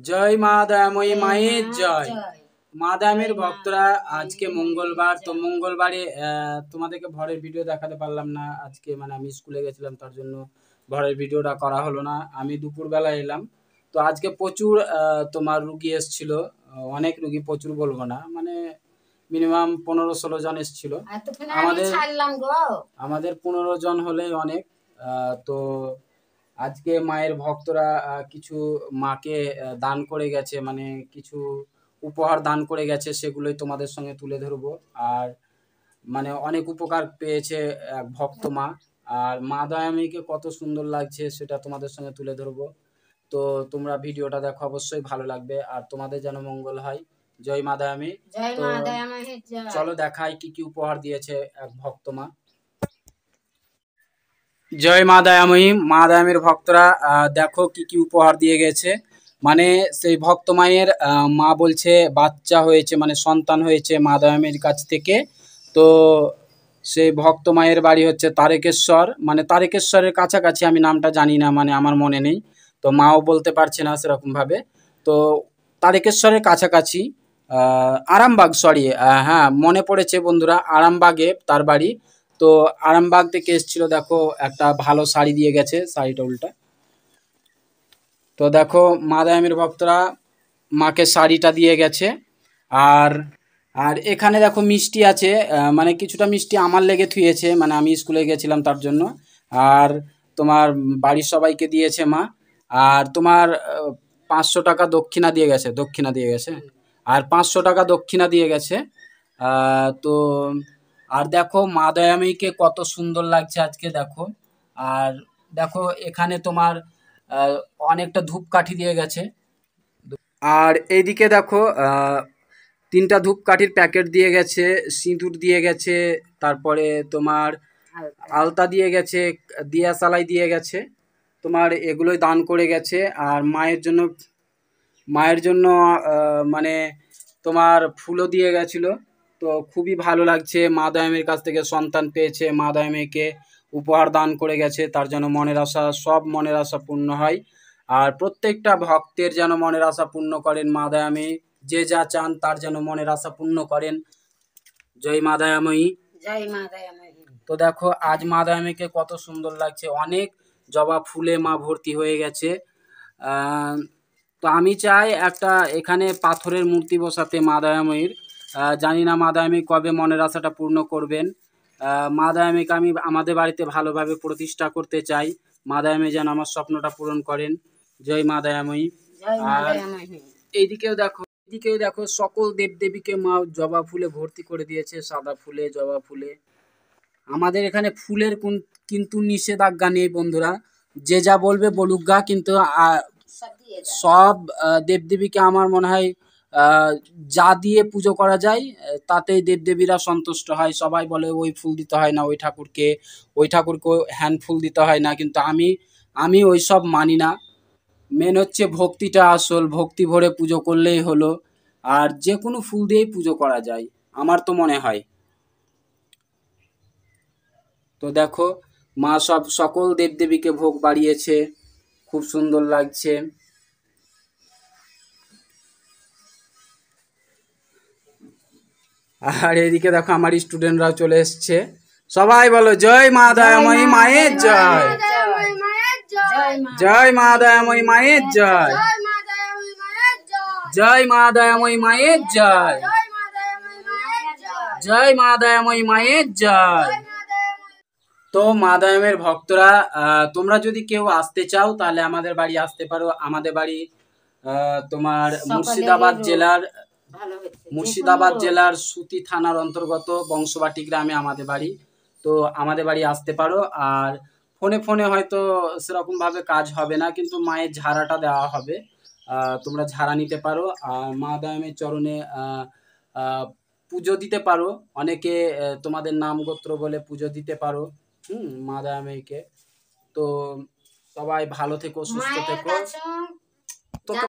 জয় মা দয়াময়ী মায়ের জয়। মা দয়ামের ভক্তরা, আজকে মঙ্গলবার, তো মঙ্গলবারে তোমাদেরকে ভরের ভিডিও দেখাতে পারলাম না আজকে, মানে আমি স্কুলে গেছিলাম, তার জন্য ভরের ভিডিওটা করা হলো না। আমি দুপুরবেলা এলাম। তো আজকে প্রচুর তোমার রুগী এসছিল, অনেক রুগী, প্রচুর বলবো না, মানে মিনিমাম 15-16 জন এসছিল। আমাদের 15 জন হলেই অনেক। তো আজকে মায়ের ভক্তরা কিছু মাকে দান করে গেছে, মানে কিছু উপহার দান করে গেছে, সেগুলোই তোমাদের সঙ্গে তুলে ধরবো। আর মানে অনেক উপকার পেয়েছে এক ভক্ত মা। আর মা দয়াময়ীকে কত সুন্দর লাগছে সেটা তোমাদের সঙ্গে তুলে ধরবো। তো তোমরা ভিডিওটা দেখো, অবশ্যই ভালো লাগবে, আর তোমাদের যেন মঙ্গল হয়। জয় মা দয়াময়ী। তো চলো দেখাই কি কি উপহার দিয়েছে এক ভক্ত মা। জয় মা দয়াময়ী। মা দয়াময়ীর ভক্তরা দেখো কি কি উপহার দিয়ে গেছে। মানে সেই ভক্ত মায়ের মা বলছে বাচ্চা হয়েছে, মানে সন্তান হয়েছে মা দয়াময়ীর কাছ থেকে। তো সেই ভক্ত মায়ের বাড়ি হচ্ছে তারকেশ্বর, মানে তারকেশ্বরের কাছাকাছি, আমি নামটা জানি না, মানে আমার মনে নেই, তো মাও বলতে পারছে না সেরকম ভাবে। তো তারকেশ্বরের কাছাকাছি আরামবাগ, সরি, হ্যাঁ মনে পড়েছে বন্ধুরা, আরামবাগে তার বাড়ি। তো আরামবাগ থেকে এসেছিল, দেখো একটা ভালো শাড়ি দিয়ে গেছে, শাড়িটা উল্টা। তো দেখো মা দয়াময়ীর ভক্তরা মাকে শাড়িটা দিয়ে গেছে। আর আর এখানে দেখো মিষ্টি আছে, মানে কিছুটা মিষ্টি আমার লেগে থুয়েছে, মানে আমি স্কুলে গেছিলাম তার জন্য। আর তোমার বাড়ির সবাইকে দিয়েছে মা। আর তোমার 500 টাকা দক্ষিণা দিয়ে গেছে, দক্ষিণা দিয়ে গেছে। আর 500 টাকা দক্ষিণা দিয়ে গেছে। তো আর দেখো মা দয়াময়ীকে কত সুন্দর লাগছে আজকে, দেখো। আর দেখো এখানে তোমার আহ, অনেকটা ধূপকাঠি দিয়ে গেছে। আর এইদিকে দেখো 3টা ধূপকাঠির প্যাকেট দিয়ে গেছে, সিঁদুর দিয়ে গেছে, তারপরে তোমার আলতা দিয়ে গেছে, দিয়া সালাই দিয়ে গেছে, তোমার এগুলোই দান করে গেছে। আর মায়ের জন্য মানে তোমার ফুলও দিয়ে গেছিলো। তো খুবই ভালো লাগছে, মা দয়াময়ীর কাছ থেকে সন্তান পেয়েছে, মা দয়াময়ীকে উপহার দান করে গেছে, তার যেন মনের আশা, সব মনের আশা পূর্ণ হয়। আর প্রত্যেকটা ভক্তের যেন মনের আশা পূর্ণ করেন মা দয়াময়ী, যে যা চান তার যেন মনের আশা পূর্ণ করেন। জয় মা দয়াময়ী। জয় মা দয়াময়ী। তো দেখো আজ মা দয়াময়ীকে কত সুন্দর লাগছে, অনেক জবা ফুলে মা ভর্তি হয়ে গেছে। আহ, তো আমি চাই একটা এখানে পাথরের মূর্তি বসাতে মা দয়াময়ীর। জানি না মা দয়াময়ী কবে মনের আশাটা পূর্ণ করবেন। মা দয়াময়ীকে আমি আমাদের বাড়িতে ভালোভাবে প্রতিষ্ঠা করতে চাই। মা দয়াময়ী যেন আমার স্বপ্নটা পূরণ করেন। জয় মা দয়াময়ী। আর এদিকেও দেখো সকল দেবদেবীকে মা জবা ফুলে ভর্তি করে দিয়েছে, সাদা ফুলে, জবা ফুলে। আমাদের এখানে ফুলের কিন্তু নিষেধাজ্ঞা নেই বন্ধুরা, যে যা বলবে বলুক গা, কিন্তু সব দেবদেবীকে আমার মনে হয় যা দিয়ে পুজো করা যায় তাতেই দেবদেবীরা সন্তুষ্ট হয়। সবাই বলে ওই ফুল দিতে হয় না, ওই ঠাকুরকে হ্যান্ড ফুল দিতে হয় না, কিন্তু আমি ওই সব মানি না। মেন হচ্ছে ভক্তিটা আসল, ভক্তি ভরে পুজো করলেই হলো। আর যে কোনো ফুল দিয়েই পুজো করা যায়, আমার তো মনে হয়। তো দেখো মা সকল দেবদেবীকে ভোগ বাড়িয়েছে, খুব সুন্দর লাগছে। আর এদিকে দেখো আমার স্টুডেন্টরাও চলে এসছে, সবাই বলো জয় মা দয়াময়ী মায়ের জয়। জয় মা দয়াময়ী মায়ের জয়। জয় মা দয়াময়ী মায়ের জয়। জয় মা দয়াময়ী মায়ের জয়। তো মা দয়ামের ভক্তরা, তোমরা যদি কেউ আসতে চাও তাহলে আমাদের বাড়ি আসতে পারো। আমাদের বাড়ি তোমার মুর্শিদাবাদ জেলার সুতি থানার অন্তর্গত বংশবাটি গ্রামে আমাদের বাড়ি। তো আমাদের বাড়ি আসতে পারো। আর ফোনে হয়তো সেরকম ভাবে কাজ হবে না, কিন্তু মায়ের ঝাড়াটা দেওয়া হবে, তোমরা ঝাড়া নিতে পারো। আর মা দয়ামের চরণে পুজো দিতে পারো। অনেকে তোমাদের নাম গোত্র বলে পুজো দিতে পারো মা দয়াময়ীকে। তো সবাই ভালো থেকো, সুস্থ থেকো।